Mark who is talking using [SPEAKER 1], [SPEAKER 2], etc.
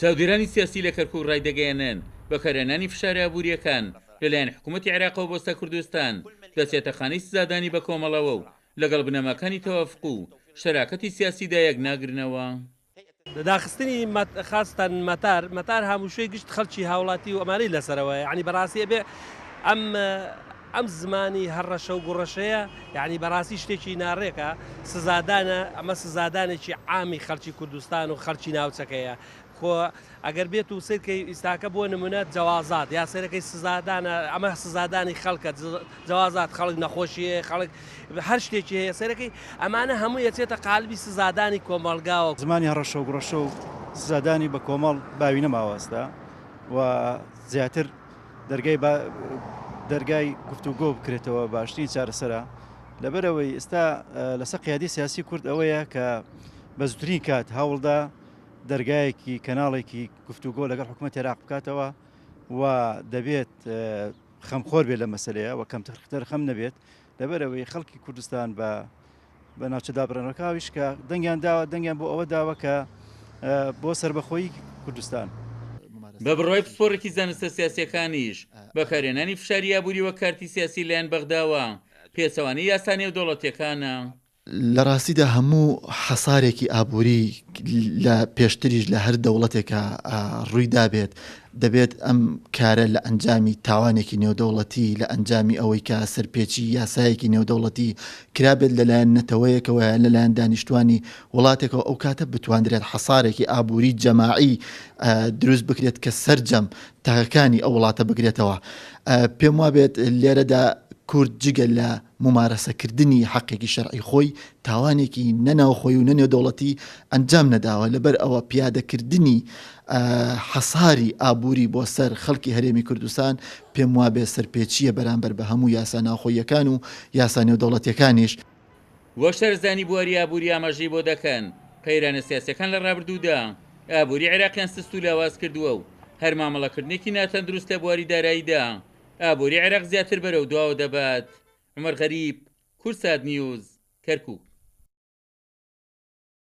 [SPEAKER 1] چاودێرانی سیاسی لە کەرکووک ڕایدەگەیەنن بەکارهێنانی فشاری ئابووریەکان لەلایەن حکوومەتی عێراق و بۆستە کوردستان دەچێتەخانەی سزادانی بە کۆمەڵەوە و لەگەڵ بنەماکانی تەوافق و شەراکەتی سیاسیدا یەکناگرنەوە.
[SPEAKER 2] داخستنی خاستان مەتار هەمووشەی گشت خەڵکی هاوڵاتی و ئەمانەی لەسەرەوە ینی بەڕاستی بێ ئەم زمانی هەڕەشە و گوڕەشەیە یعنی بەڕاستی شتێکی ناڕێکە سزادانە ئەمە سزادانێکی عامی خەڵکی کوردستان و خەڵکی ناوچەکەیە خۆ ئەگەر بێت و سێرکەی ئیستاکە بۆ نمونە جوازات یا سەرەکەی سزادانە ئەمە سزادانی خەڵکە جوازات خەڵک نەخۆشیە خەڵک هەر شتێکی هەیە سەرەکەی ئەمانە هەموو یەچێتە قالبی سزادانی کۆمەڵگاوە
[SPEAKER 3] زمانی هەڕەشە و گوڕەشە و سزادانی بە کۆمەڵ باوی نەماوەستا و زیاتر دەرگای گفتوگۆ بکرێتەوە باشترین چارەسەرە لەبەرەوەی ئێستا لەسەر قیادی سیاسی کورد ئەوەیە کە بە زووترین کات هەوڵدا دەرگایەکی کەناڵێکی گفتوگۆ لەگەڵ حکوومەتی عێراق بکاتەوە و دەبێت خەمخۆر بێت لە مەسەلەیە و کەمتر خەم نەبێت لەبەرەوەی خەڵکی کوردستان بە ناوچە دابڕێنەکەویش کە دەنگیان بۆ ئەوە داوە کە بۆ سربەخۆیی کوردستان
[SPEAKER 1] بە بڕوای پسپۆڕێکی زانستە سیاسیەکانیش بەکارهێنانی فشاری ئابووری وە کارتی سیاسی لایەن بەغداوە پێچەوانەی یاسا نێودەوڵەتیەکانە.
[SPEAKER 4] لە ڕاستیدا هەموو حەسارێکی ئابووری لە پێشتریش لە هەر دەوڵەتێکە ڕوویدا بێت دەبێت ئەم کارە لە ئەنجامی تاوانێکی نێودەوڵەتی لە ئەنجامی ئەوەی کە سەرپێچی یاسایەکی نێودەوڵەتی کرابێت لەلایەن نەتەوەیەکەوە لەلایەن دانیشتوانی وڵاتێکەوە ئەو کاتە بتواندرێت حەسارێکی ئابووری جەماعی دروست بکرێت کە سەرجەم تاکەکانی ئەو وڵاتە بگرێتەوە. پێم وابێت لێرەدا کورد جگە لە ممارەسەکردنی حەقێکی شەرعی خۆی تاوانێکی نەناوخۆی و نەنێودەوڵەتی ئەنجام نەداوە لەبەر ئەوە پیادەکردنی حەساری ئابووری بۆ سەر خەڵکی هەرێمی کوردستان پێم وابێ سەرپێچیە بەرامبەر بە هەموو یاسا ناوخۆیەکان و یاسا نێودەوڵەتیەکانیش.
[SPEAKER 1] وە شەرزانی بواری ئابووری ئاماژەی بۆ دەکەن قەیرانە سیاسیەکان لە ڕابردوودا ئابووری عێراقیان سست و لاواز کردووە و هەر مامەڵەکردنێکی ناتەندروست لە بواری داراییدا ئابووری عێراق زیاتر بەرەو دواوە دەبات. عومەر غەریب، کورسات نیوز، کەرکووک.